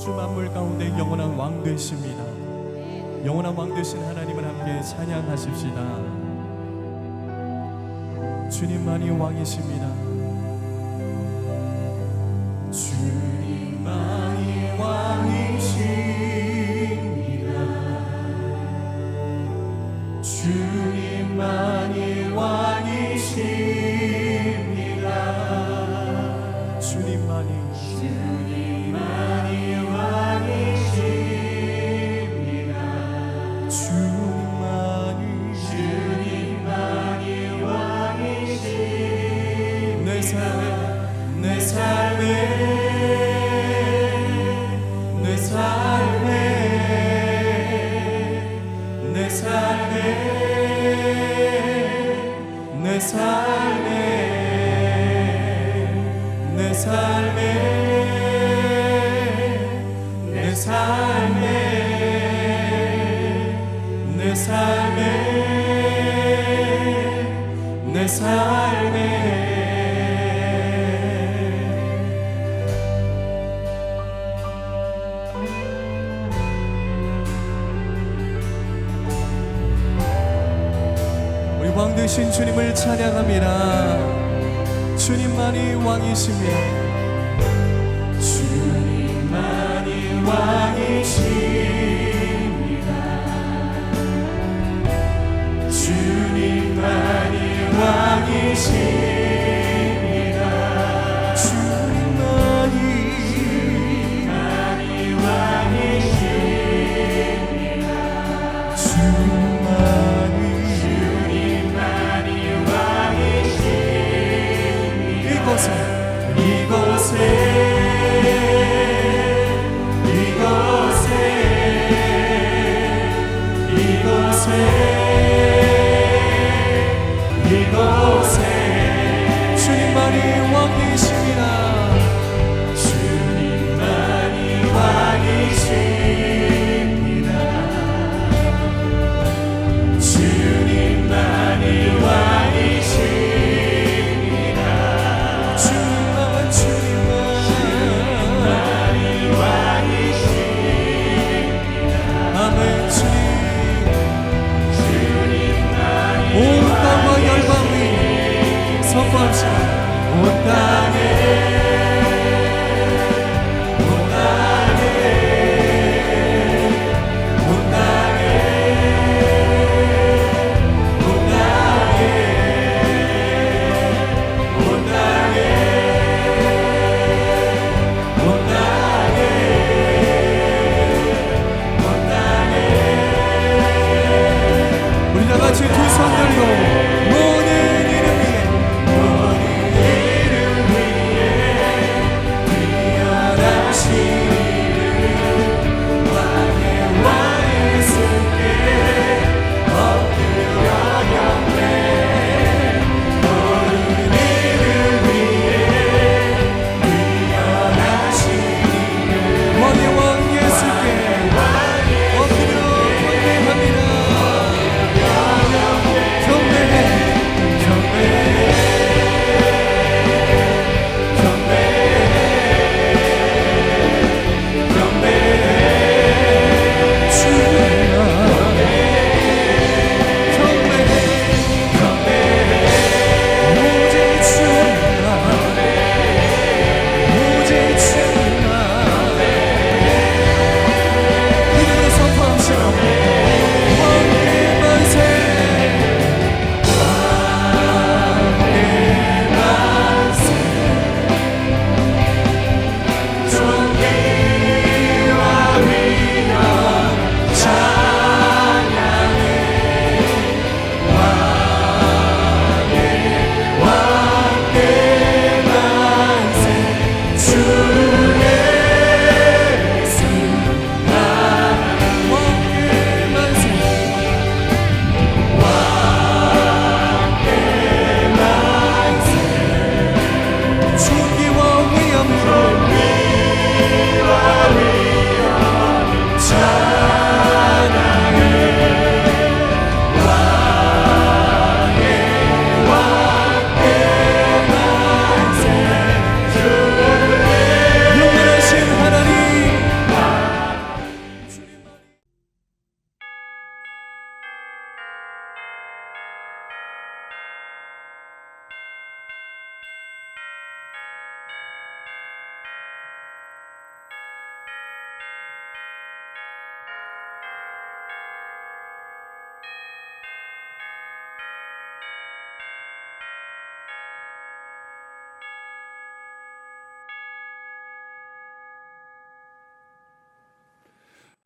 우주 만물 가운데 영원한 왕 되십니다. 영원한 왕 되신 하나님을 함께 찬양하십시다. 주님만이 왕이십니다. 주님만이 왕이십니다. 주님만이 왕이십니다. 주님만이 왕이십니다. 주님만이 왕이십니다. 내 삶에 우리 왕 되신 주님을 찬양합니다. 주님만이 왕이십니다. 주님만이 왕이십니다. 주님만이 왕이십니다. 주님만이 왕이십니다. 주님만이 이곳에 주님만이 왕이십니다. 주님만이 왕이십니다. 주님만이 왕이십니다. 주님만이 왕이십니다. 아멘. 온 땅과 열방이 선포합시다. 온 땅에 우리 다 같이 두 손 들고 모든 이름 위에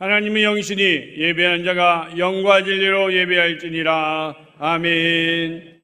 하나님의 영신이 예배하는 자가 영과 진리로 예배할지니라. 아멘.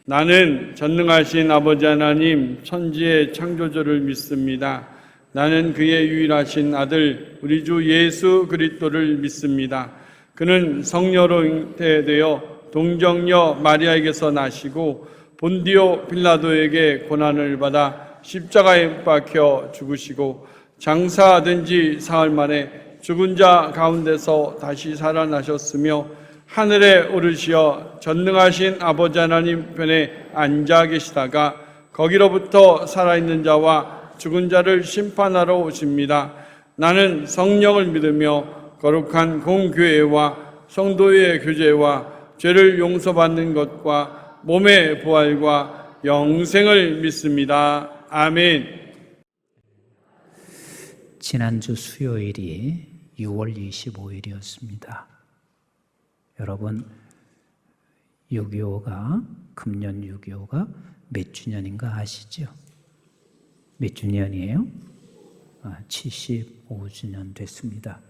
나는 전능하신 아버지 하나님 천지의 창조주를 믿습니다. 나는 그의 유일하신 아들 우리 주 예수 그리스도를 믿습니다. 그는 성녀로 잉태되어 동정녀 마리아에게서 나시고 본디오 빌라도에게 고난을 받아 십자가에 못 박혀 죽으시고 장사된 지 사흘 만에 죽은 자 가운데서 다시 살아나셨으며 하늘에 오르시어 전능하신 아버지 하나님 편에 앉아 계시다가 거기로부터 살아있는 자와 죽은 자를 심판하러 오십니다. 나는 성령을 믿으며 거룩한 공교회와 성도의 교제와 죄를 용서받는 것과 몸의 부활과 영생을 믿습니다. 아멘. 지난주 수요일이 6월 25일이었습니다. 여러분, 6.25가 금년 6.25가 몇 주년인가 아시죠? 몇 주년이에요? 75주년 됐습니다.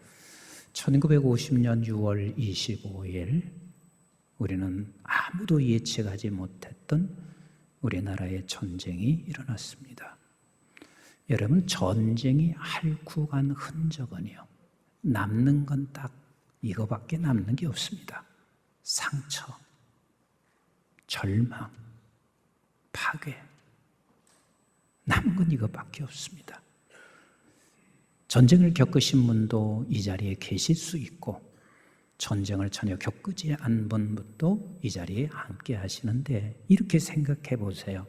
1950년 6월 25일 우리는 아무도 예측하지 못했던 우리나라의 전쟁이 일어났습니다. 여러분, 전쟁이 앓고 간 흔적은요, 남는 건 딱 이거밖에 남는 게 없습니다. 상처, 절망, 파괴. 남은 건 이거밖에 없습니다. 전쟁을 겪으신 분도 이 자리에 계실 수 있고 전쟁을 전혀 겪지 않은 분도 이 자리에 함께 하시는데, 이렇게 생각해 보세요.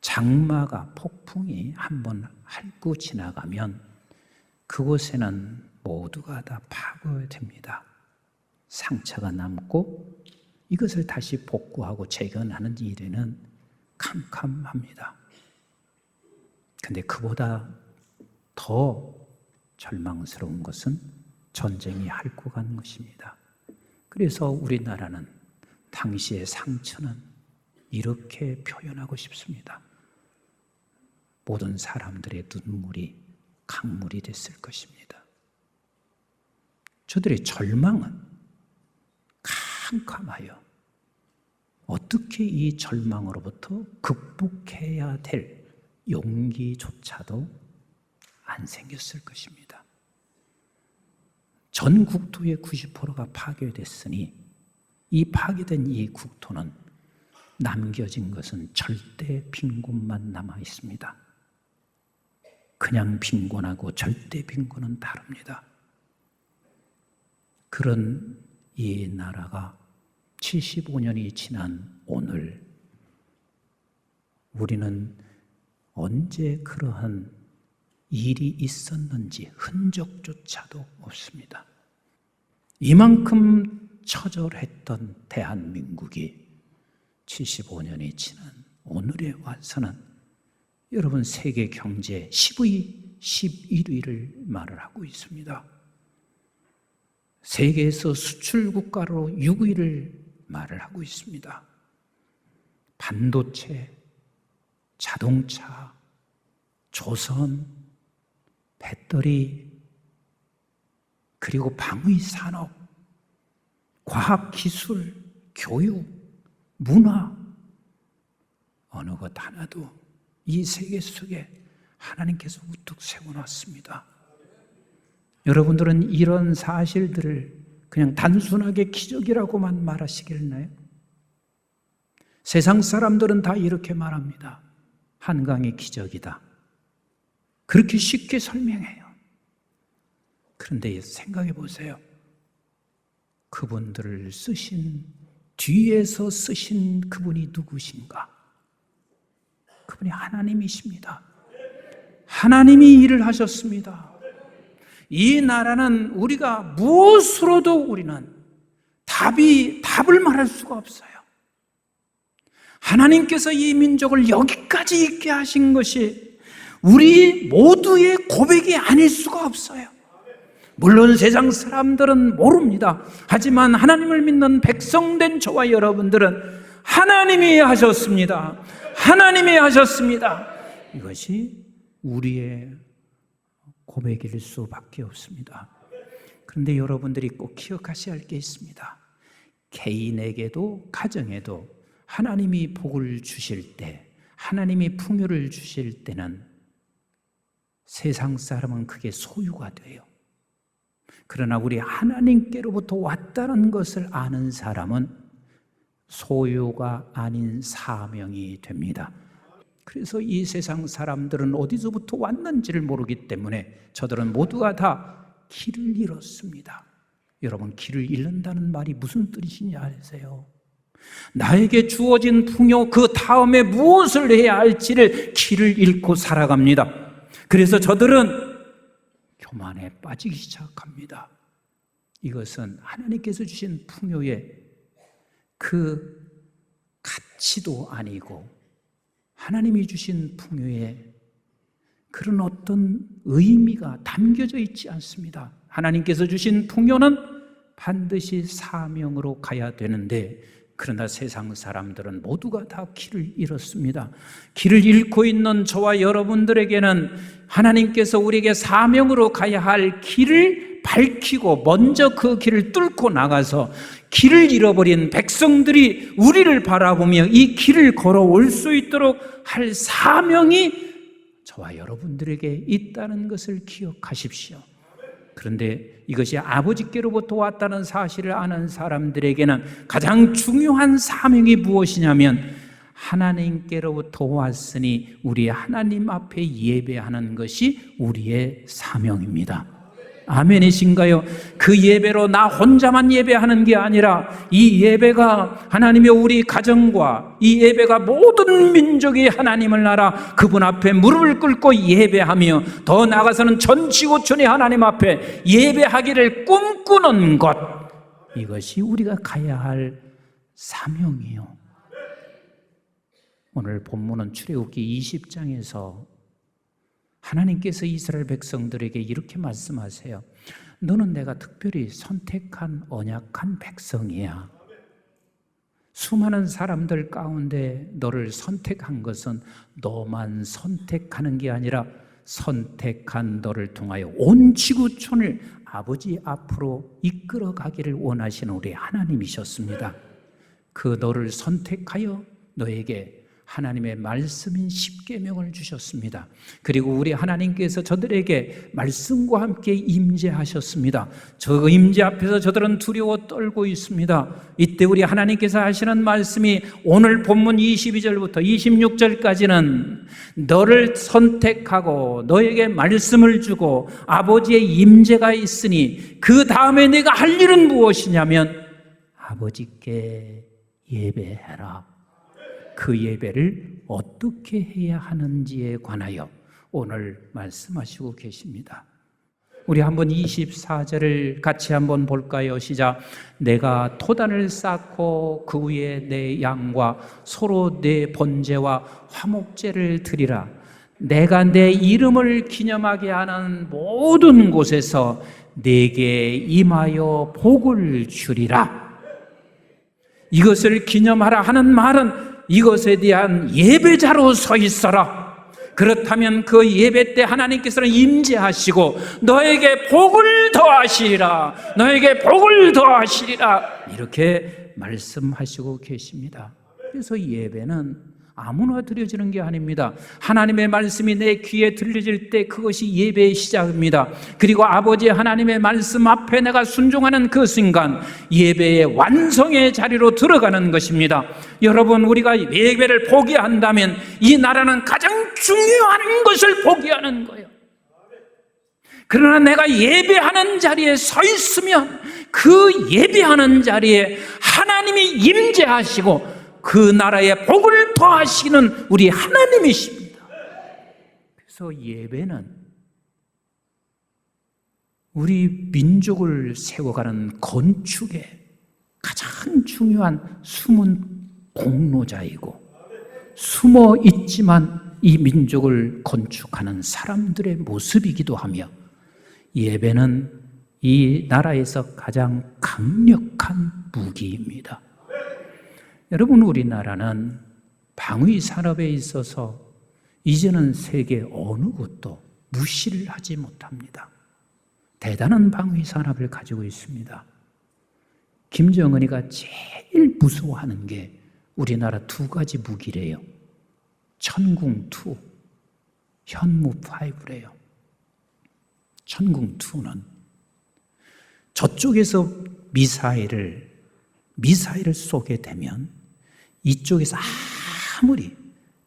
장마가, 폭풍이 한번 핥고 지나가면 그곳에는 모두가 다 파괴됩니다. 상처가 남고 이것을 다시 복구하고 재건하는 일에는 캄캄합니다. 근데 그보다 더 절망스러운 것은 전쟁이 핥고 가는 것입니다. 그래서 우리나라는 당시의 상처는 이렇게 표현하고 싶습니다. 모든 사람들의 눈물이 강물이 됐을 것입니다. 저들의 절망은 캄캄하여 어떻게 이 절망으로부터 극복해야 될 용기조차도 안 생겼을 것입니다. 전 국토의 90%가 파괴됐으니 이 파괴된 이 국토는 남겨진 것은 절대 빈곤만 남아 있습니다. 그냥 빈곤하고 절대 빈곤은 다릅니다. 그런 이 나라가 75년이 지난 오늘 우리는 언제 그러한 일이 있었는지 흔적조차도 없습니다. 이만큼 처절했던 대한민국이 75년이 지난 오늘에 와서는 여러분 세계 경제 10위, 11위를 말을 하고 있습니다. 세계에서 수출 국가로 6위를 말을 하고 있습니다. 반도체, 자동차, 조선, 배터리, 그리고 방위 산업, 과학 기술, 교육, 문화, 어느 것 하나도 이 세계 속에 하나님께서 우뚝 세워놨습니다. 여러분들은 이런 사실들을 그냥 단순하게 기적이라고만 말하시겠나요? 세상 사람들은 다 이렇게 말합니다. 한강의 기적이다. 그렇게 쉽게 설명해요. 그런데 생각해 보세요. 그분들을 쓰신, 뒤에서 쓰신 그분이 누구신가? 그분이 하나님이십니다. 하나님이 일을 하셨습니다. 이 나라는 우리가 무엇으로도 우리는 답을 말할 수가 없어요. 하나님께서 이 민족을 여기까지 있게 하신 것이 우리 모두의 고백이 아닐 수가 없어요. 물론 세상 사람들은 모릅니다. 하지만 하나님을 믿는 백성된 저와 여러분들은 하나님이 하셨습니다. 하나님이 하셨습니다. 이것이 우리의 고백일 수밖에 없습니다. 그런데 여러분들이 꼭 기억하셔야 할 게 있습니다. 개인에게도 가정에도 하나님이 복을 주실 때, 하나님이 풍요를 주실 때는 세상 사람은 그게 소유가 돼요. 그러나 우리 하나님께로부터 왔다는 것을 아는 사람은 소유가 아닌 사명이 됩니다. 그래서 이 세상 사람들은 어디서부터 왔는지를 모르기 때문에 저들은 모두가 다 길을 잃었습니다. 여러분, 길을 잃는다는 말이 무슨 뜻인지 아세요? 나에게 주어진 풍요, 그 다음에 무엇을 해야 할지를 길을 잃고 살아갑니다. 그래서 저들은 교만에 빠지기 시작합니다. 이것은 하나님께서 주신 풍요의 그 가치도 아니고 하나님이 주신 풍요에 그런 어떤 의미가 담겨져 있지 않습니다. 하나님께서 주신 풍요는 반드시 사명으로 가야 되는데, 그러나 세상 사람들은 모두가 다 길을 잃었습니다. 길을 잃고 있는 저와 여러분들에게는 하나님께서 우리에게 사명으로 가야 할 길을 밝히고 먼저 그 길을 뚫고 나가서 길을 잃어버린 백성들이 우리를 바라보며 이 길을 걸어올 수 있도록 할 사명이 저와 여러분들에게 있다는 것을 기억하십시오. 그런데 이것이 아버지께로부터 왔다는 사실을 아는 사람들에게는 가장 중요한 사명이 무엇이냐면, 하나님께로부터 왔으니 우리 하나님 앞에 예배하는 것이 우리의 사명입니다. 아멘이신가요? 그 예배로 나 혼자만 예배하는 게 아니라 이 예배가 하나님의 우리 가정과 이 예배가 모든 민족이 하나님을 알아 그분 앞에 무릎을 꿇고 예배하며 더 나아가서는 전 지구촌이 하나님 앞에 예배하기를 꿈꾸는 것, 이것이 우리가 가야 할 사명이에요. 오늘 본문은 출애굽기 20장에서 하나님께서 이스라엘 백성들에게 이렇게 말씀하세요. 너는 내가 특별히 선택한 언약한 백성이야. 수많은 사람들 가운데 너를 선택한 것은 너만 선택하는 게 아니라 선택한 너를 통하여 온 지구촌을 아버지 앞으로 이끌어 가기를 원하시는 우리 하나님이셨습니다. 그 너를 선택하여 너에게 하나님의 말씀인 십계명을 주셨습니다. 그리고 우리 하나님께서 저들에게 말씀과 함께 임재하셨습니다. 저 임재 앞에서 저들은 두려워 떨고 있습니다. 이때 우리 하나님께서 하시는 말씀이 오늘 본문 22절부터 26절까지는 너를 선택하고 너에게 말씀을 주고 아버지의 임재가 있으니 그 다음에 내가 할 일은 무엇이냐면 아버지께 예배해라. 그 예배를 어떻게 해야 하는지에 관하여 오늘 말씀하시고 계십니다. 우리 한번 24절을 같이 한번 볼까요? 시작. 내가 토단을 쌓고 그 위에 내 양과 서로 내 번제와 화목제를 드리라. 내가 내 이름을 기념하게 하는 모든 곳에서 내게 임하여 복을 주리라. 이것을 기념하라 하는 말은 이것에 대한 예배자로 서 있어라. 그렇다면 그 예배 때 하나님께서는 임재하시고 너에게 복을 더하시리라. 너에게 복을 더하시리라. 이렇게 말씀하시고 계십니다. 그래서 예배는 아무나 드려지는 게 아닙니다. 하나님의 말씀이 내 귀에 들려질 때 그것이 예배의 시작입니다. 그리고 아버지 하나님의 말씀 앞에 내가 순종하는 그 순간 예배의 완성의 자리로 들어가는 것입니다. 여러분, 우리가 예배를 포기한다면 이 나라는 가장 중요한 것을 포기하는 거예요. 그러나 내가 예배하는 자리에 서 있으면 그 예배하는 자리에 하나님이 임재하시고 그 나라의 복을 더하시는 우리 하나님이십니다. 그래서 예배는 우리 민족을 세워가는 건축의 가장 중요한 숨은 공로자이고, 숨어 있지만 이 민족을 건축하는 사람들의 모습이기도 하며, 예배는 이 나라에서 가장 강력한 무기입니다. 여러분, 우리나라는 방위 산업에 있어서 이제는 세계 어느 곳도 무시를 하지 못합니다. 대단한 방위 산업을 가지고 있습니다. 김정은이가 제일 무서워하는 게 우리나라 두 가지 무기래요. 천궁2, 현무5래요. 천궁2는 저쪽에서 미사일을 쏘게 되면 이쪽에서 아무리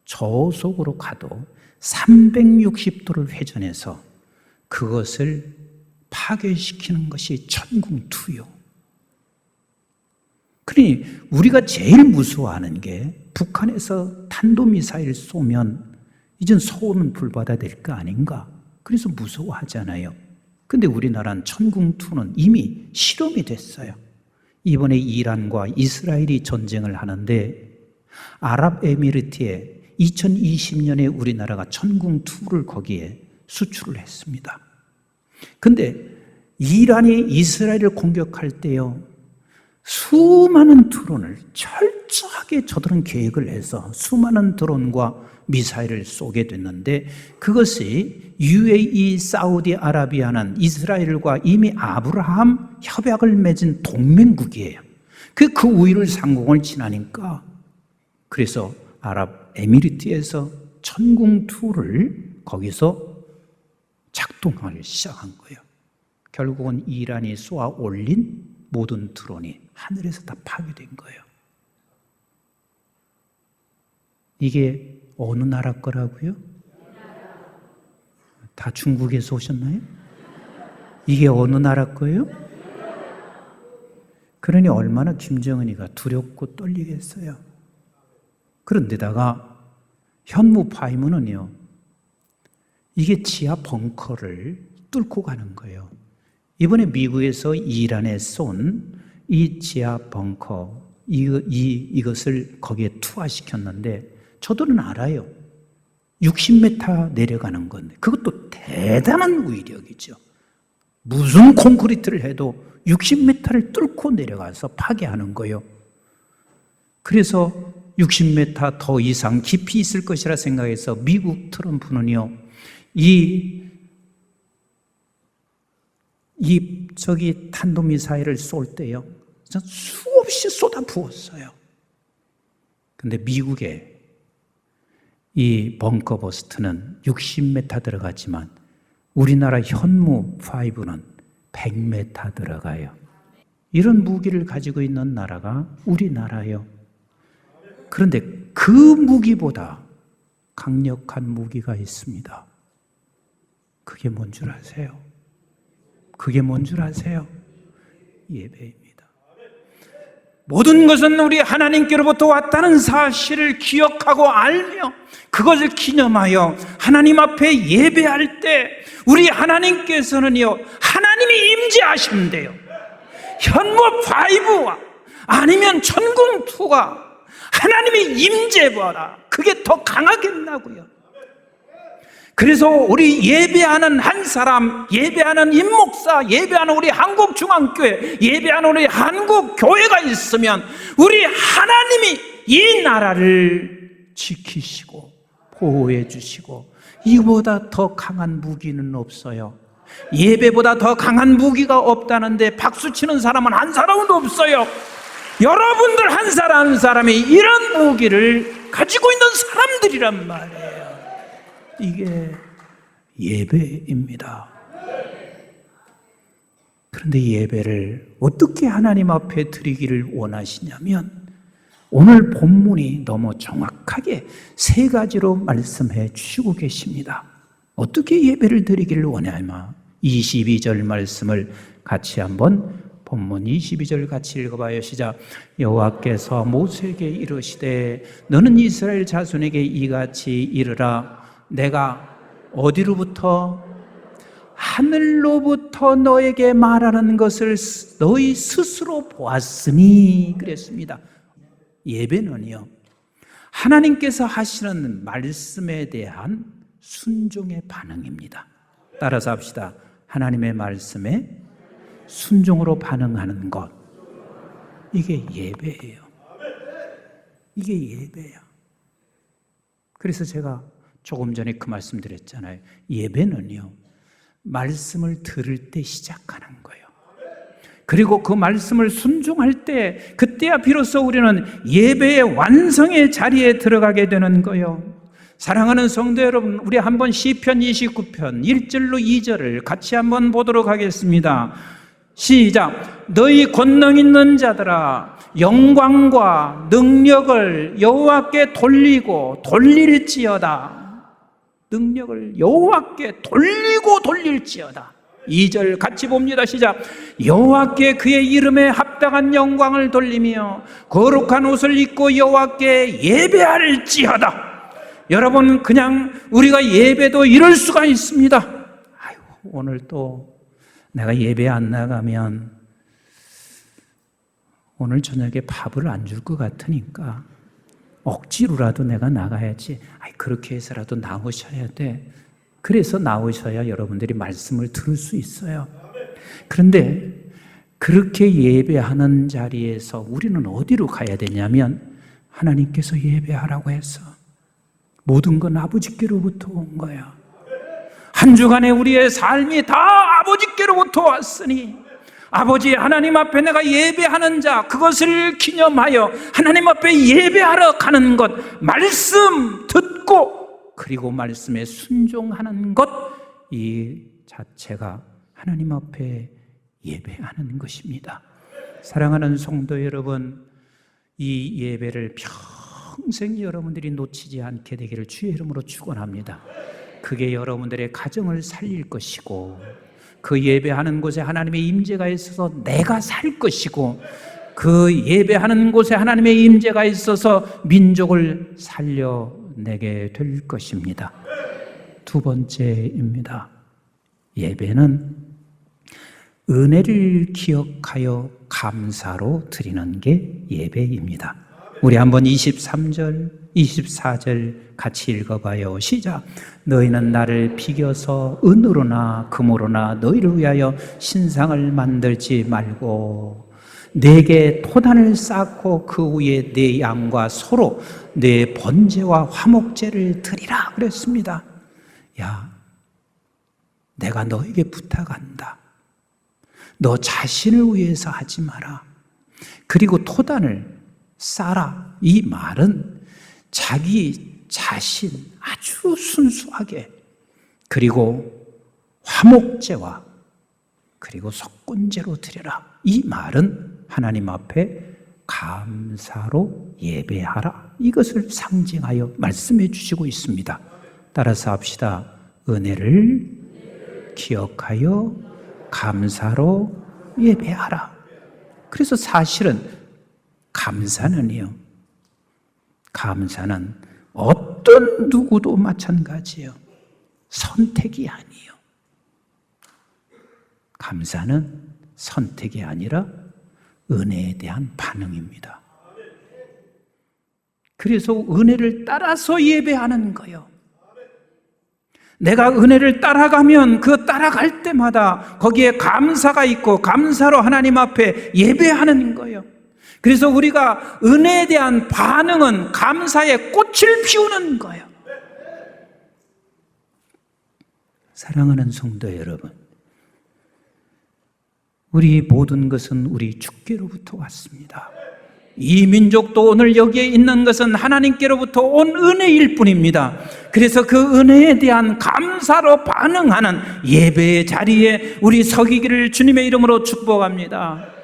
저속으로 가도 360도를 회전해서 그것을 파괴시키는 것이 천궁2요. 그러니 우리가 제일 무서워하는 게 북한에서 탄도미사일 쏘면 이젠 소원은 불받아야 될 거 아닌가? 그래서 무서워하잖아요. 근데 우리나라는 천궁2는 이미 실험이 됐어요. 이번에 이란과 이스라엘이 전쟁을 하는데 아랍에미리트에 2020년에 우리나라가 천궁2를 거기에 수출을 했습니다. 근데 이란이 이스라엘을 공격할 때요, 수많은 드론을 철저하게 저들은 계획을 해서 수많은 드론과 미사일을 쏘게 됐는데, 그것이 UAE, 사우디아라비아는 이스라엘과 이미 아브라함 협약을 맺은 동맹국이에요. 그 우위를 상공을 지나니까, 그래서 아랍에미리트에서 천궁2를 거기서 작동하기 시작한 거예요. 결국은 이란이 쏘아 올린 모든 드론이 하늘에서 다 파괴된 거예요. 이게 어느 나라 거라고요? 다 중국에서 오셨나요? 이게 어느 나라 거예요? 그러니 얼마나 김정은이가 두렵고 떨리겠어요. 그런데다가 현무5는요, 이게 지하 벙커를 뚫고 가는 거예요. 이번에 미국에서 이란에 쏜 이 지하 벙커, 이것을 거기에 투하시켰는데, 저들은 알아요. 60m 내려가는 건데, 그것도 대단한 위력이죠. 무슨 콘크리트를 해도 60m를 뚫고 내려가서 파괴하는 거예요. 그래서 60m 더 이상 깊이 있을 것이라 생각해서 미국 트럼프는요, 저기 탄도미사일을 쏠 때요, 수없이 쏟아 부었어요. 근데 미국의 이 벙커버스트는 60m 들어가지만 우리나라 현무5는 100m 들어가요. 이런 무기를 가지고 있는 나라가 우리나라예요. 그런데 그 무기보다 강력한 무기가 있습니다. 그게 뭔 줄 아세요? 그게 뭔 줄 아세요? 예배입니다. 모든 것은 우리 하나님께로부터 왔다는 사실을 기억하고 알며 그것을 기념하여 하나님 앞에 예배할 때 우리 하나님께서는요, 하나님이 임재하신대요. 현무5와 아니면 천궁2가 하나님이 임재보다 그게 더 강하겠나고요. 그래서 우리 예배하는 한 사람, 예배하는 임목사, 예배하는 우리 한국중앙교회, 예배하는 우리 한국교회가 있으면 우리 하나님이 이 나라를 지키시고 보호해 주시고, 이보다 더 강한 무기는 없어요. 예배보다 더 강한 무기가 없다는데 박수치는 사람은 한 사람도 없어요. 여러분들 한 사람 한 사람이 이런 무기를 가지고 있는 사람들이란 말이에요. 이게 예배입니다. 그런데 예배를 어떻게 하나님 앞에 드리기를 원하시냐면, 오늘 본문이 너무 정확하게 세 가지로 말씀해 주시고 계십니다. 어떻게 예배를 드리기를 원하냐? 22절 말씀을 같이 한번 본문 22절 같이 읽어봐요. 시작. 여호와께서 모세에게 이르시되 너는 이스라엘 자손에게 이같이 이르라. 내가 어디로부터? 하늘로부터 너에게 말하는 것을 너희 스스로 보았으니 그랬습니다. 예배는요, 하나님께서 하시는 말씀에 대한 순종의 반응입니다. 따라서 합시다. 하나님의 말씀에 순종으로 반응하는 것, 이게 예배예요. 이게 예배야. 그래서 제가 조금 전에 그 말씀 드렸잖아요. 예배는요, 말씀을 들을 때 시작하는 거예요. 그리고 그 말씀을 순종할 때, 그때야 비로소 우리는 예배의 완성의 자리에 들어가게 되는 거예요. 사랑하는 성도 여러분, 우리 한번 시편 29편 1절로 2절을 같이 한번 보도록 하겠습니다. 시작. 너희 권능 있는 자들아, 영광과 능력을 여호와께 돌리고 돌릴지어다. 능력을 여호와께 돌리고 돌릴지어다. 2절 같이 봅니다. 시작. 여호와께 그의 이름에 합당한 영광을 돌리며 거룩한 옷을 입고 여호와께 예배할지어다. 여러분, 그냥 우리가 예배도 이럴 수가 있습니다. 아이고, 오늘 또 내가 예배 안 나가면 오늘 저녁에 밥을 안 줄 것 같으니까 억지로라도 내가 나가야지. 그렇게 해서라도 나오셔야 돼. 그래서 나오셔야 여러분들이 말씀을 들을 수 있어요. 그런데 그렇게 예배하는 자리에서 우리는 어디로 가야 되냐면, 하나님께서 예배하라고 해서 모든 건 아버지께로부터 온 거야. 한 주간의 우리의 삶이 다 아버지께로부터 왔으니, 아버지 하나님 앞에 내가 예배하는 자, 그것을 기념하여 하나님 앞에 예배하러 가는 것, 말씀 듣고 그리고 말씀에 순종하는 것, 이 자체가 하나님 앞에 예배하는 것입니다. 사랑하는 성도 여러분, 이 예배를 평생 여러분들이 놓치지 않게 되기를 주의 이름으로 축원합니다. 그게 여러분들의 가정을 살릴 것이고, 그 예배하는 곳에 하나님의 임재가 있어서 내가 살 것이고, 그 예배하는 곳에 하나님의 임재가 있어서 민족을 살려내게 될 것입니다. 두 번째입니다. 예배는 은혜를 기억하여 감사로 드리는 게 예배입니다. 우리 한번 23절, 24절 같이 읽어봐요. 시작. 너희는 나를 비겨서 은으로나 금으로나 너희를 위하여 신상을 만들지 말고 내게 토단을 쌓고 그 위에 내 양과 소로 내 번제와 화목제를 드리라 그랬습니다. 야, 내가 너에게 부탁한다. 너 자신을 위해서 하지 마라. 그리고 토단을 쌓아. 이 말은 자기 자신 아주 순수하게, 그리고 화목제와 그리고 속건제로 드려라. 이 말은 하나님 앞에 감사로 예배하라, 이것을 상징하여 말씀해 주시고 있습니다. 따라서 합시다. 은혜를 기억하여 감사로 예배하라. 그래서 사실은 감사는요, 감사는 어떤 누구도 마찬가지예요. 선택이 아니에요. 감사는 선택이 아니라 은혜에 대한 반응입니다. 그래서 은혜를 따라서 예배하는 거예요. 내가 은혜를 따라가면 그 따라갈 때마다 거기에 감사가 있고 감사로 하나님 앞에 예배하는 거예요. 그래서 우리가 은혜에 대한 반응은 감사의 꽃을 피우는 거예요. 사랑하는 성도 여러분, 우리 모든 것은 우리 주께로부터 왔습니다. 이 민족도 오늘 여기에 있는 것은 하나님께로부터 온 은혜일 뿐입니다. 그래서 그 은혜에 대한 감사로 반응하는 예배의 자리에 우리 서기기를 주님의 이름으로 축복합니다.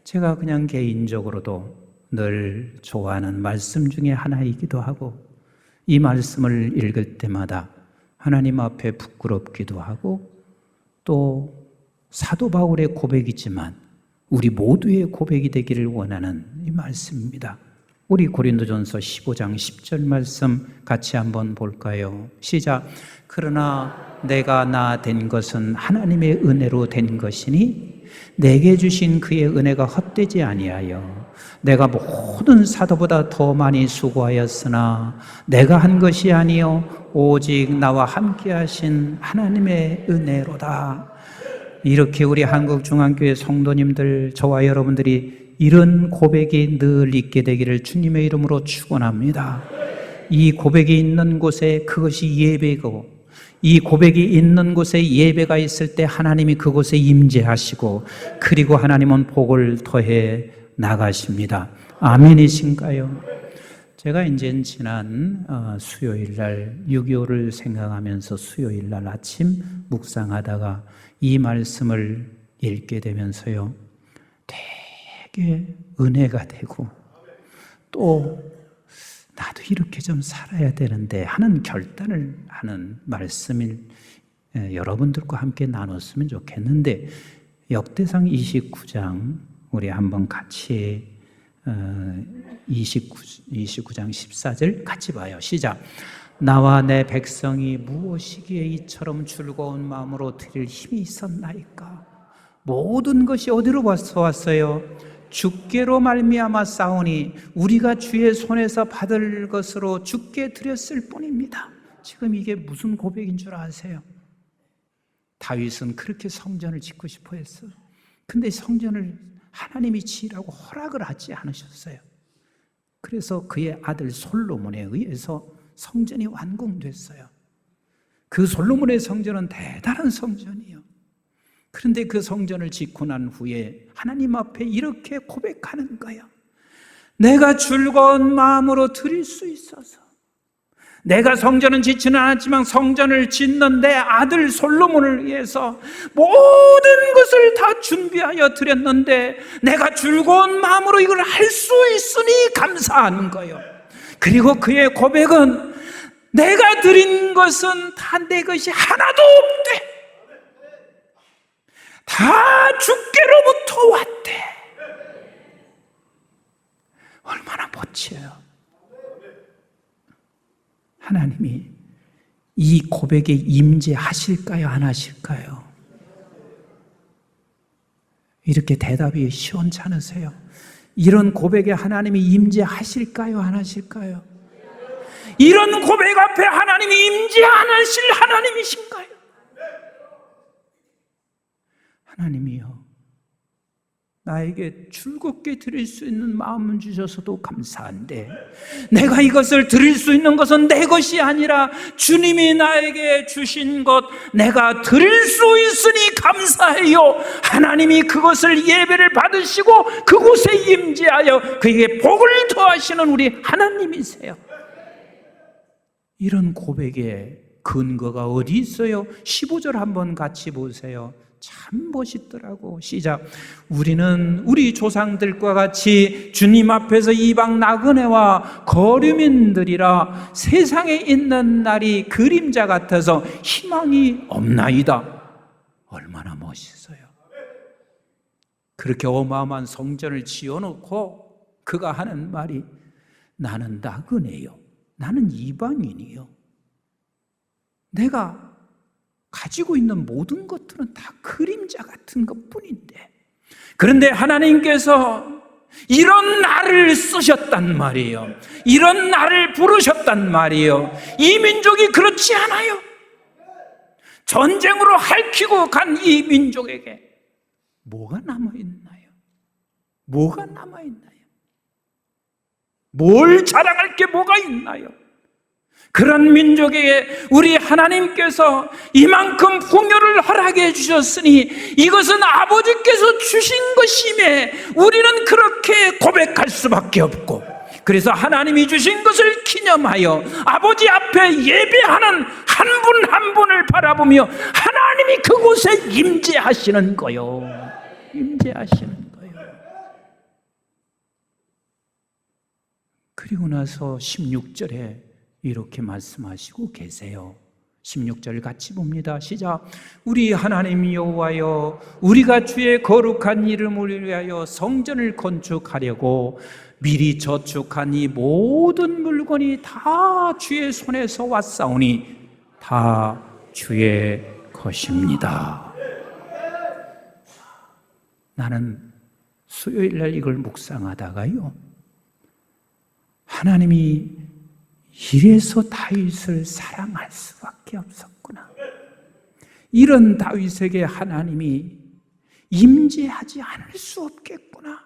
제가 그냥 개인적으로도 늘 좋아하는 말씀 중에 하나이기도 하고, 이 말씀을 읽을 때마다 하나님 앞에 부끄럽기도 하고, 또 사도 바울의 고백이지만 우리 모두의 고백이 되기를 원하는 이 말씀입니다. 우리 고린도전서 15장 10절 말씀 같이 한번 볼까요? 시작. 그러나 내가 나 된 것은 하나님의 은혜로 된 것이니 내게 주신 그의 은혜가 헛되지 아니하여 내가 모든 사도보다 더 많이 수고하였으나 내가 한 것이 아니요 오직 나와 함께 하신 하나님의 은혜로다. 이렇게 우리 한국중앙교회 성도님들, 저와 여러분들이 이런 고백이 늘 있게 되기를 주님의 이름으로 축원합니다. 이 고백이 있는 곳에 그것이 예배고, 이 고백이 있는 곳에 예배가 있을 때 하나님이 그곳에 임재하시고, 그리고 하나님은 복을 더해 나가십니다. 아멘이신가요? 제가 이제 지난 수요일 날 6.25를 생각하면서 수요일 날 아침 묵상하다가 이 말씀을 읽게 되면서요, 되게 은혜가 되고, 또 나도 이렇게 좀 살아야 되는데 하는 결단을 하는 말씀을 여러분들과 함께 나눴으면 좋겠는데, 역대상 29장 우리 한번 같이 29장 14절 같이 봐요. 시작. 나와 내 백성이 무엇이기에 이처럼 즐거운 마음으로 드릴 힘이 있었나이까? 모든 것이 어디로 왔어요? 주께로 말미암아 싸우니 우리가 주의 손에서 받을 것으로 주께 드렸을 뿐입니다. 지금 이게 무슨 고백인 줄 아세요? 다윗은 그렇게 성전을 짓고 싶어 했어요. 근데 성전을 하나님이 지으라고 허락을 하지 않으셨어요. 그래서 그의 아들 솔로몬에 의해서 성전이 완공됐어요. 그 솔로몬의 성전은 대단한 성전이에요. 그런데 그 성전을 짓고 난 후에 하나님 앞에 이렇게 고백하는 거예요. 내가 즐거운 마음으로 드릴 수 있어서, 내가 성전은 짓지는 않았지만 성전을 짓는 내 아들 솔로몬을 위해서 모든 것을 다 준비하여 드렸는데 내가 즐거운 마음으로 이걸 할 수 있으니 감사하는 거예요. 그리고 그의 고백은 내가 드린 것은 다 내 것이 하나도 없대. 다 주께로부터 왔대. 얼마나 멋져요. 하나님이 이 고백에 임재하실까요? 안 하실까요? 이렇게 대답이 시원찮으세요? 이런 고백에 하나님이 임재하실까요? 안 하실까요? 이런 고백 앞에 하나님이 임재 안 하실 하나님이신가요? 하나님이요, 나에게 즐겁게 드릴 수 있는 마음을 주셔서도 감사한데 내가 이것을 드릴 수 있는 것은 내 것이 아니라 주님이 나에게 주신 것, 내가 드릴 수 있으니 감사해요. 하나님이 그것을 예배를 받으시고 그곳에 임재하여 그에게 복을 더하시는 우리 하나님이세요. 이런 고백의 근거가 어디 있어요? 15절 한번 같이 보세요. 참 멋있더라고. 시작. 우리는 우리 조상들과 같이 주님 앞에서 이방 나그네와 거류민들이라 세상에 있는 날이 그림자 같아서 희망이 없나이다. 얼마나 멋있어요. 그렇게 어마어마한 성전을 지어놓고 그가 하는 말이, 나는 나그네요, 나는 이방인이요, 내가 가지고 있는 모든 것들은 다 그림자 같은 것뿐인데, 그런데 하나님께서 이런 나를 쓰셨단 말이에요. 이런 나를 부르셨단 말이에요. 이 민족이 그렇지 않아요. 전쟁으로 핥히고 간 이 민족에게 뭐가 남아있나요? 뭐가 남아있나요? 뭘 자랑할 게 뭐가 있나요? 그런 민족에게 우리 하나님께서 이만큼 풍요를 허락해 주셨으니 이것은 아버지께서 주신 것임에 우리는 그렇게 고백할 수밖에 없고, 그래서 하나님이 주신 것을 기념하여 아버지 앞에 예배하는 한 분 한 분을 바라보며 하나님이 그곳에 임재하시는 거요. 임재하시는 거요. 그리고 나서 16절에 이렇게 말씀하시고 계세요. 16절 같이 봅니다. 시작. 우리 하나님 여호와여, 우리가 주의 거룩한 이름을 위하여 성전을 건축하려고 미리 저축한 이 모든 물건이 다 주의 손에서 왔사오니 다 주의 것입니다. 나는 수요일 날 이걸 묵상하다가요, 하나님이 이래서 다윗을 사랑할 수밖에 없었구나. 이런 다윗에게 하나님이 임재하지 않을 수 없겠구나.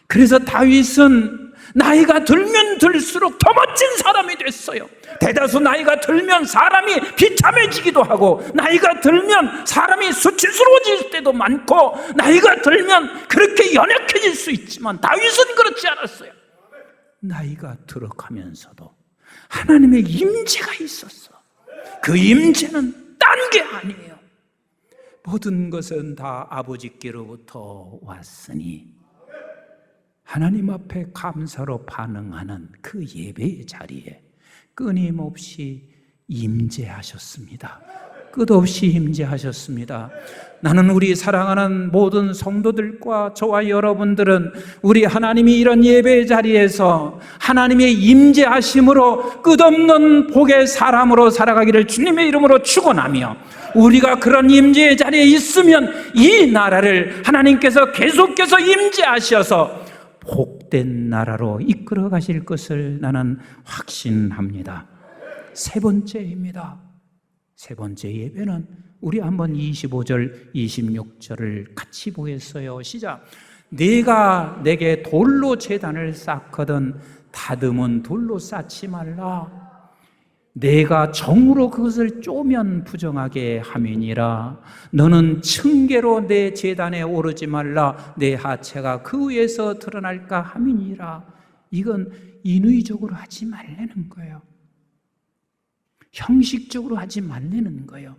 그래서 다윗은 나이가 들면 들수록 더 멋진 사람이 됐어요. 대다수 나이가 들면 사람이 비참해지기도 하고, 나이가 들면 사람이 수치스러워질 때도 많고, 나이가 들면 그렇게 연약해질 수 있지만 다윗은 그렇지 않았어요. 나이가 들어가면서도 하나님의 임재가 있었어. 그 임재는 딴 게 아니에요. 모든 것은 다 아버지께로부터 왔으니 하나님 앞에 감사로 반응하는 그 예배의 자리에 끊임없이 임재하셨습니다. 끝없이 임재하셨습니다. 나는 우리 사랑하는 모든 성도들과 저와 여러분들은 우리 하나님이 이런 예배의 자리에서 하나님의 임재하심으로 끝없는 복의 사람으로 살아가기를 주님의 이름으로 축원하며, 우리가 그런 임재의 자리에 있으면 이 나라를 하나님께서 계속해서 임재하셔서 복된 나라로 이끌어 가실 것을 나는 확신합니다. 세 번째입니다. 세 번째 예배는 우리 한번 25절, 26절을 같이 보겠어요. 시작. 네가 내게 돌로 제단을 쌓거든 다듬은 돌로 쌓지 말라. 내가 정으로 그것을 쪼면 부정하게 함이니라. 너는 층계로 내 제단에 오르지 말라. 내 하체가 그 위에서 드러날까 함이니라. 이건 인위적으로 하지 말라는 거예요. 형식적으로 하지 말라는 거예요.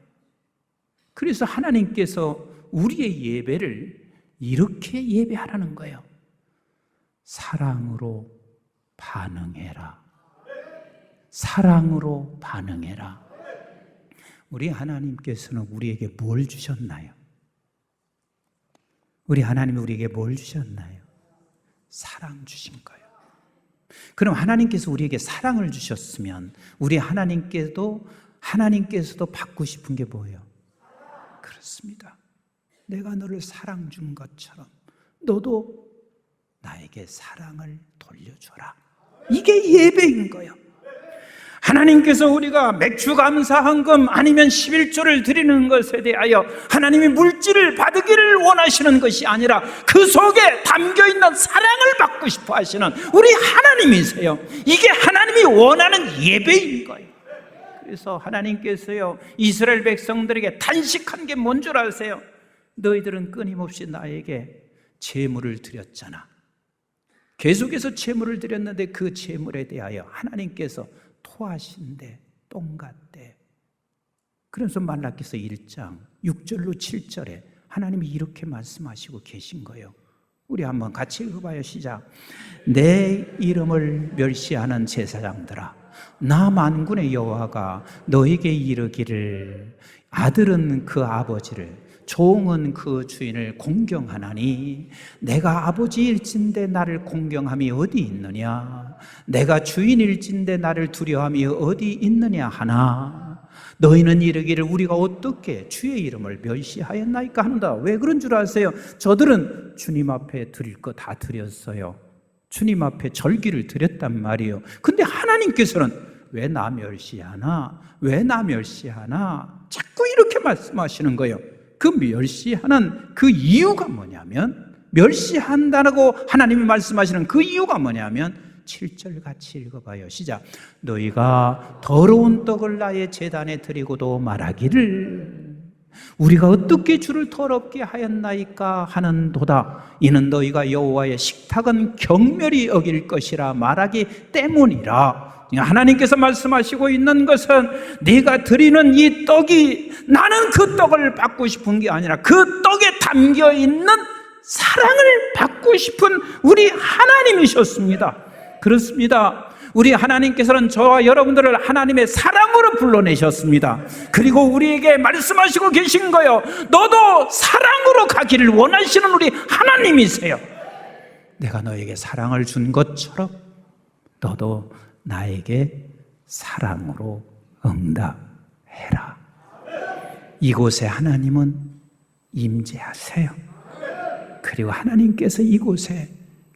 그래서 하나님께서 우리의 예배를 이렇게 예배하라는 거예요. 사랑으로 반응해라. 사랑으로 반응해라. 우리 하나님께서는 우리에게 뭘 주셨나요? 우리 하나님이 우리에게 뭘 주셨나요? 사랑 주신 거예요. 그럼 하나님께서 우리에게 사랑을 주셨으면 우리 하나님께서도 받고 싶은 게 뭐예요? 그렇습니다. 내가 너를 사랑 준 것처럼 너도 나에게 사랑을 돌려줘라. 이게 예배인 거예요. 하나님께서 우리가 맥주 감사헌금 아니면 11조를 드리는 것에 대하여 하나님이 물질을 받기를 원하시는 것이 아니라 그 속에 담겨있는 사랑을 받고 싶어 하시는 우리 하나님이세요. 이게 하나님이 원하는 예배인 거예요. 그래서 하나님께서요, 이스라엘 백성들에게 단식한 게 뭔 줄 아세요? 너희들은 끊임없이 나에게 제물을 드렸잖아. 계속해서 제물을 드렸는데 그 제물에 대하여 하나님께서 토하신대, 똥같대. 그래서 말라기서 1장 6절로 7절에 하나님이 이렇게 말씀하시고 계신 거예요. 우리 한번 같이 읽어봐요. 시작. 내 이름을 멸시하는 제사장들아, 나 만군의 여호와가 너에게 이르기를 아들은 그 아버지를, 종은 그 주인을 공경하나니 내가 아버지일진데 나를 공경함이 어디 있느냐? 내가 주인일진데 나를 두려움이 어디 있느냐 하나? 너희는 이르기를 우리가 어떻게 주의 이름을 멸시하였나이까 하는다. 왜 그런 줄 아세요? 저들은 주님 앞에 드릴 거 다 드렸어요. 주님 앞에 절기를 드렸단 말이에요. 근데 하나님께서는 왜 나 멸시하나? 왜 나 멸시하나? 자꾸 이렇게 말씀하시는 거예요. 그 멸시하는 그 이유가 뭐냐면, 멸시한다고 하나님이 말씀하시는 그 이유가 뭐냐면 7절 같이 읽어봐요. 시작. 너희가 더러운 떡을 나의 제단에 드리고도 말하기를 우리가 어떻게 주를 더럽게 하였나이까 하는도다. 이는 너희가 여호와의 식탁은 경멸히 여길 것이라 말하기 때문이라. 하나님께서 말씀하시고 있는 것은 네가 드리는 이 떡이 나는 그 떡을 받고 싶은 게 아니라 그 떡에 담겨있는 사랑을 받고 싶은 우리 하나님이셨습니다. 그렇습니다. 우리 하나님께서는 저와 여러분들을 하나님의 사랑으로 불러내셨습니다. 그리고 우리에게 말씀하시고 계신 거예요. 너도 사랑으로 가기를 원하시는 우리 하나님이세요. 내가 너에게 사랑을 준 것처럼 너도 나에게 사랑으로 응답해라. 이곳에 하나님은 임재하세요. 그리고 하나님께서 이곳에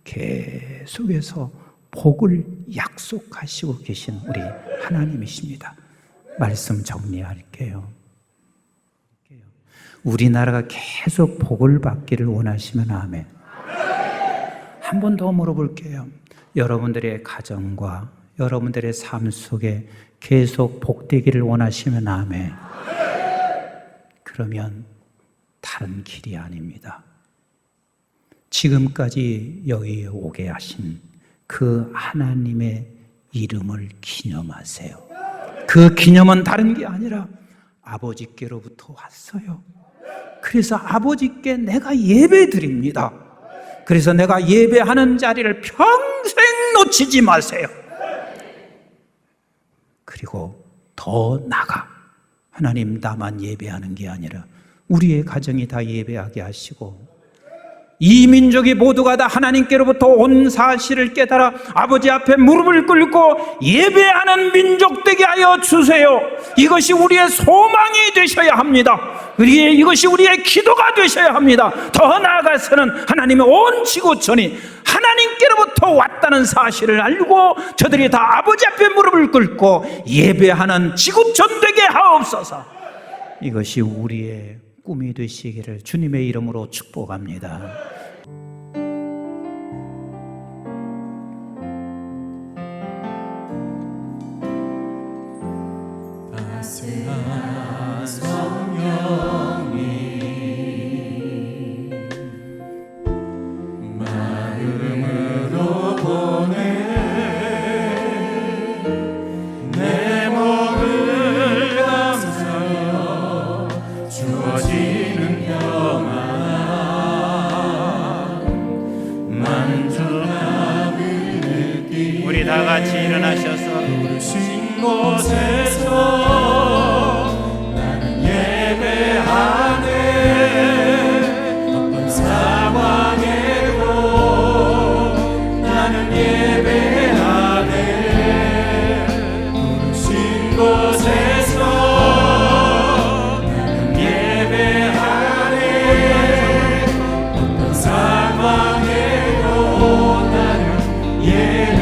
계속해서 복을 약속하시고 계신 우리 하나님이십니다. 말씀 정리할게요. 우리나라가 계속 복을 받기를 원하시면 아멘. 한 번 더 물어볼게요. 여러분들의 가정과 여러분들의 삶 속에 계속 복되기를 원하시면 아멘. 그러면 다른 길이 아닙니다. 지금까지 여기에 오게 하신 그 하나님의 이름을 기념하세요. 그 기념은 다른 게 아니라 아버지께로부터 왔어요. 그래서 아버지께 내가 예배 드립니다. 그래서 내가 예배하는 자리를 평생 놓치지 마세요. 그리고 더 나가 하나님, 나만 예배하는 게 아니라 우리의 가정이 다 예배하게 하시고 이 민족이 모두가 다 하나님께로부터 온 사실을 깨달아 아버지 앞에 무릎을 꿇고 예배하는 민족 되게 하여 주세요. 이것이 우리의 소망이 되셔야 합니다. 이것이 우리의 기도가 되셔야 합니다. 더 나아가서는 하나님의 온 지구촌이 하나님께로부터 왔다는 사실을 알고 저들이 다 아버지 앞에 무릎을 꿇고 예배하는 지구촌 되게 하옵소서. 이것이 우리의 꿈이 되시기를 주님의 이름으로 축복합니다. 따스한 성령이 마음으로 보내 내 몸을 감싸며 주어지는 평안 만족함을 느끼 우리 다 같이 일어나셔서 부르신 곳에서 나는 예배하네. 어떤 상황에도 나는 예배하네. 부르신 곳에서 나는 예배하네. 어떤 상황에도 나는 예배하네.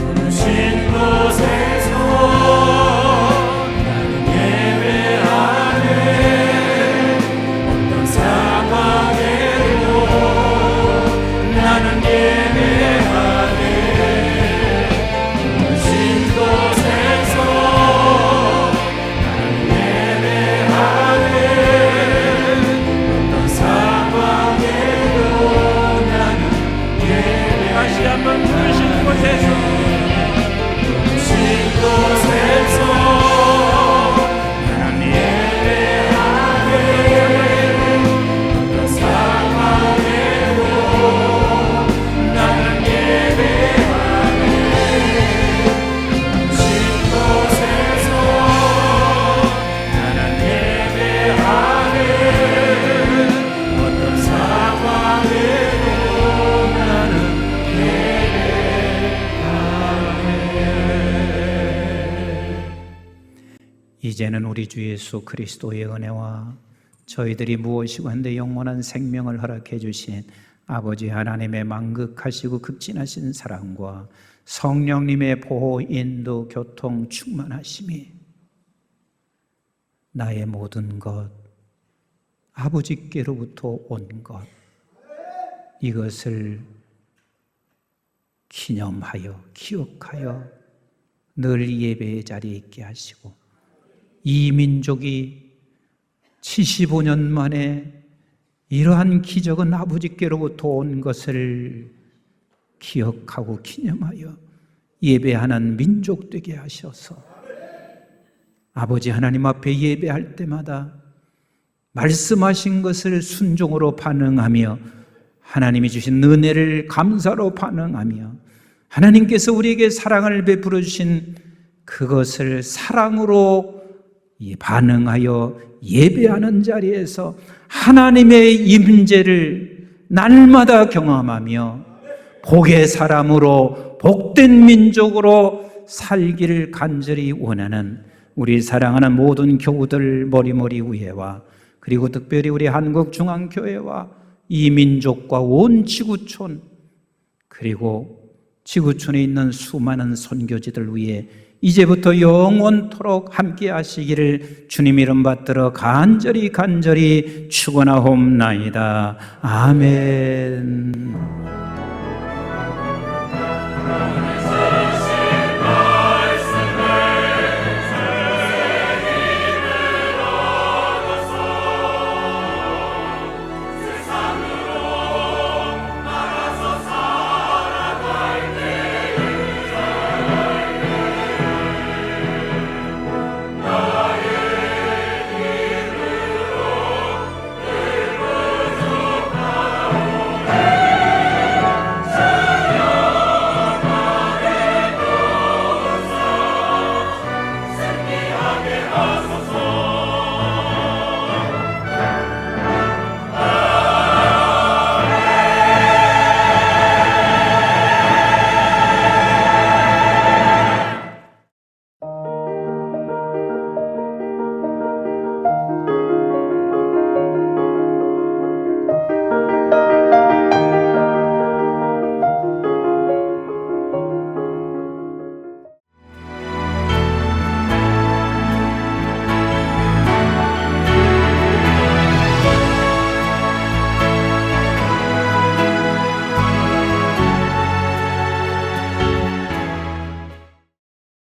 부르신 곳에서 나는 예배하네. 어떤 상황에도 나는 예배하네. 부르신 곳에서 나는 예배하네. 어떤 상황에도 나는 예배하네. 다시 한번 부르신 곳에서 부르신 곳에서 나는 예배하네. 어떤 상황에도 나는 예배하네. 부르신 곳에서 나는 예배하네. 어떤 상황에도 나는 이제는 우리 주 예수 그리스도의 은혜와 저희들이 무엇이고 한데 영원한 생명을 허락해 주신 아버지 하나님의 만극하시고 극진하신 사랑과 성령님의 보호, 인도, 교통, 충만하심이 나의 모든 것, 아버지께로부터 온 것, 이것을 기념하여 기억하여 늘 예배의 자리에 있게 하시고 이 민족이 75년 만에 이러한 기적은 아버지께로부터 온 것을 기억하고 기념하여 예배하는 민족 되게 하셔서 아버지 하나님 앞에 예배할 때마다 말씀하신 것을 순종으로 반응하며 하나님이 주신 은혜를 감사로 반응하며 하나님께서 우리에게 사랑을 베풀어 주신 그것을 사랑으로 반응하여 예배하는 자리에서 하나님의 임재를 날마다 경험하며 복의 사람으로 복된 민족으로 살기를 간절히 원하는 우리 사랑하는 모든 교우들 머리머리 위에와 그리고 특별히 우리 한국중앙교회와 이 민족과 온 지구촌 그리고 지구촌에 있는 수많은 선교지들 위해 이제부터 영원토록 함께 하시기를 주님 이름 받들어 간절히 축원하옵나이다. 아멘.